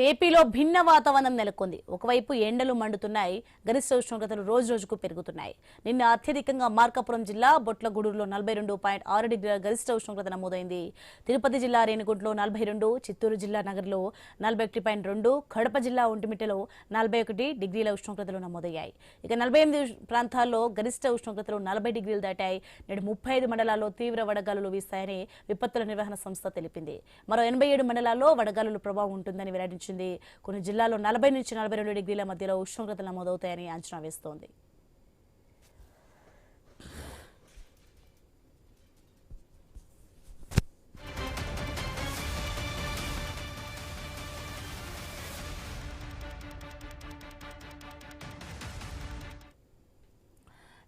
ఏపీలో భిన్న వాతావరణం నెలకొంది. ఒకవైపు ఎండలు మండుతున్నాయి, గరిష్ట ఉష్ణోగ్రతలు రోజు రోజుకు పెరుగుతున్నాయి. నిన్న అత్యధికంగా మార్కాపురం జిల్లా బొట్లగూడూరులో 42.6 డిగ్రీల గరిష్ట ఉష్ణోగ్రత నమోదైంది. తిరుపతి జిల్లా రేణిగుంటలో 42, చిత్తూరు జిల్లా నగర్లో 41.2, కడప జిల్లా ఒంటిమిట్టలో 41 డిగ్రీల ఉష్ణోగ్రతలు నమోదయ్యాయి. ఇక 48 ప్రాంతాల్లో గరిష్ట ఉష్ణోగ్రతలు 40 డిగ్రీలు దాటాయి. నేడు 35 మండలాల్లో తీవ్ర వడగాలులు వీస్తాయని విపత్తుల నిర్వహణ సంస్థ తెలిపింది. మరో 87 మండలాల్లో వడగాలుల ప్రభావం ఉంటుందని వెల్లడించింది. కొన్ని జిల్లాల్లో 40 నుంచి 42 డిగ్రీల మధ్యలో ఉష్ణోగ్రతలు నమోదవుతాయని అంచనా వేస్తోంది.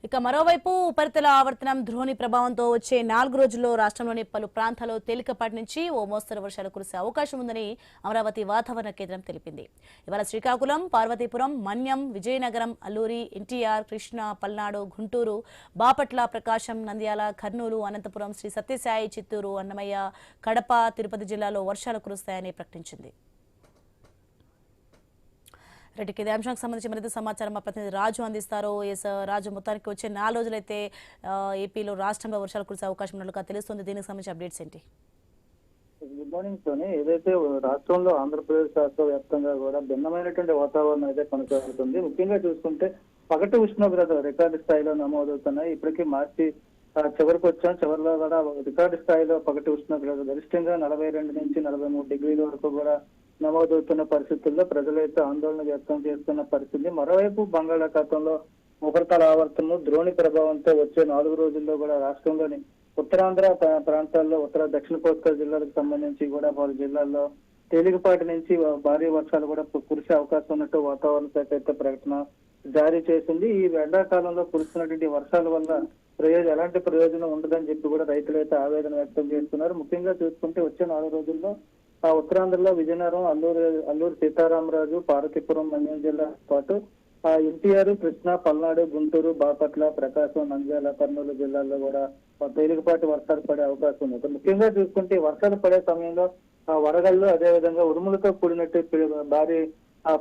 ఇక మరోవైపు ఉపరితల ఆవర్తనం ద్రోణి ప్రభావంతో వచ్చే 4 రోజుల్లో రాష్ట్రంలోని పలు ప్రాంతాల్లో తేలికపాటి నుంచి ఓ మోస్తరు వర్షాలు కురిసే అవకాశం ఉందని అమరావతి వాతావరణ కేంద్రం తెలిపింది. ఇవాళ శ్రీకాకుళం, పార్వతీపురం, మన్యం, విజయనగరం, అల్లూరి, ఎన్టీఆర్, కృష్ణా, పల్నాడు, గుంటూరు, బాపట్ల, ప్రకాశం, నంద్యాల, కర్నూలు, అనంతపురం, శ్రీ సత్యసాయి, చిత్తూరు, అన్నమయ్య, కడప, తిరుపతి జిల్లాలో వర్షాలు కురుస్తాయని ప్రకటించింది. రెడ్డికి ఇదే అంశానికి సంబంధించి మరింత సమాచారం మా ప్రతినిధి రాజు అందిస్తారు. రాజు, మొత్తానికి వచ్చే 4 రోజులైతే ఏపీలో రాష్ట్రంలో వర్షాలు కురిసే అవకాశం ఉన్నట్లుగా తెలుస్తుంది. దీనికి సంబంధించి అప్డేట్స్ ఏంటి? Good morning Soni. ఏదైతే రాష్ట్రంలో ఆంధ్రప్రదేశ్ రాష్ట్ర వ్యాప్తంగా కూడా భిన్నమైనటువంటి వాతావరణం అయితే కొనసాగుతుంది. ముఖ్యంగా చూసుకుంటే పగటి ఉష్ణోగ్రత రికార్డు స్థాయిలో నమోదవుతున్నాయి. ఇప్పటికీ మార్చి చివరికి వచ్చాం. చివరిలో కూడా రికార్డు స్థాయిలో పగటి ఉష్ణోగ్రత గరిష్టంగా 42 నుంచి 43 డిగ్రీల వరకు కూడా నమోదవుతున్న పరిస్థితుల్లో ప్రజలైతే ఆందోళన వ్యక్తం చేస్తున్న పరిస్థితి. మరోవైపు బంగాళాఖాతంలో ఉపరితల ఆవర్తనం ద్రోణి ప్రభావంతో వచ్చే 4 రోజుల్లో కూడా రాష్ట్రంలోని ఉత్తరాంధ్ర ప్రాంతాల్లో ఉత్తర దక్షిణ కోస్తా జిల్లాలకు సంబంధించి కూడా పలు జిల్లాల్లో తేలికపాటి నుంచి భారీ వర్షాలు కూడా కురిసే అవకాశం ఉన్నట్టు వాతావరణ శాఖ అయితే ప్రకటన జారీ చేసింది. ఈ ఎండాకాలంలో కురుస్తున్నటువంటి వర్షాల వల్ల ఎలాంటి ప్రయోజనం ఉండదని చెప్పి కూడా రైతులైతే ఆవేదన వ్యక్తం చేస్తున్నారు. ముఖ్యంగా చూసుకుంటే వచ్చే 4 రోజుల్లో ఉత్తరాంధ్రలో విజయనగరం, అల్లూరు సీతారామరాజు, పార్వతీపురం, మన్యం జిల్లాతో పాటు ఎన్టీఆర్, కృష్ణా, పల్నాడు, గుంటూరు, బాపట్ల, ప్రకాశం, నంద్యాల, కర్నూలు జిల్లాల్లో కూడా తేలికపాటి వర్షాలు పడే అవకాశం ఉంది. ముఖ్యంగా చూసుకుంటే వర్షాలు పడే సమయంలో వడగళ్ళు, అదేవిధంగా ఉరుములతో కూడినట్టు భారీ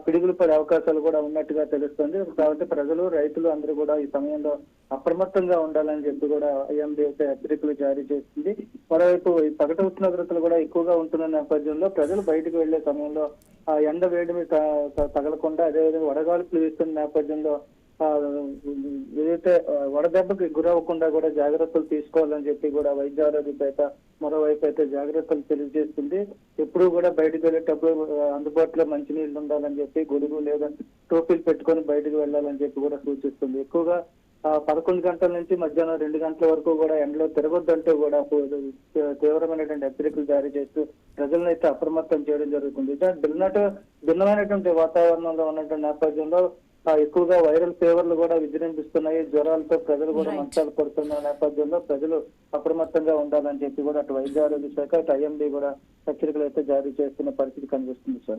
పిడుగులు పడే అవకాశాలు కూడా ఉన్నట్టుగా తెలుస్తుంది. కాబట్టి ప్రజలు, రైతులు అందరూ కూడా ఈ సమయంలో అప్రమత్తంగా ఉండాలని చెప్పి కూడా ఐఎండీ హెచ్చరికలు జారీ చేస్తుంది. మరోవైపు ఈ పగటి ఉష్ణోగ్రతలు కూడా ఎక్కువగా ఉంటున్న నేపథ్యంలో ప్రజలు బయటకు వెళ్లే సమయంలో ఎండ వేడిమి తగలకుండా, అదేవిధంగా వడగాలుపులు వీస్తున్న నేపథ్యంలో ఏదైతే వడదెబ్బకి గురవ్వకుండా కూడా జాగ్రత్తలు తీసుకోవాలని చెప్పి కూడా వైద్య ఆరోగ్య శాఖ మరోవైపు అయితే జాగ్రత్తలు తెలియజేస్తుంది. ఎప్పుడు కూడా బయటకు వెళ్ళేటప్పుడు అందుబాటులో మంచినీళ్ళు ఉండాలని చెప్పి, గొడుగు లేదా టోపీలు పెట్టుకొని బయటకు వెళ్ళాలని చెప్పి కూడా సూచిస్తుంది. ఎక్కువగా 11 గంటల నుంచి మధ్యాహ్నం 2 గంటల వరకు కూడా ఎండలో తిరగొద్దంటూ కూడా తీవ్రమైనటువంటి హెచ్చరికలు జారీ చేస్తూ ప్రజలను అయితే అప్రమత్తం చేయడం జరుగుతుంది. భిన్నమైనటువంటి వాతావరణంలో ఉన్నటువంటి నేపథ్యంలో ఎక్కువగా వైరల్ ఫీవర్లు కూడా విజృంభిస్తున్నాయి. జ్వరాలతో ప్రజలు కూడా మంచాలు పడుతున్న నేపథ్యంలో ప్రజలు అప్రమత్తంగా ఉండాలని చెప్పి కూడా అటు వైద్య ఆరోగ్య శాఖ, అటు ఐఎండీ కూడా హెచ్చరికలు అయితే జారీ చేస్తున్న పరిస్థితి కనిపిస్తుంది సార్.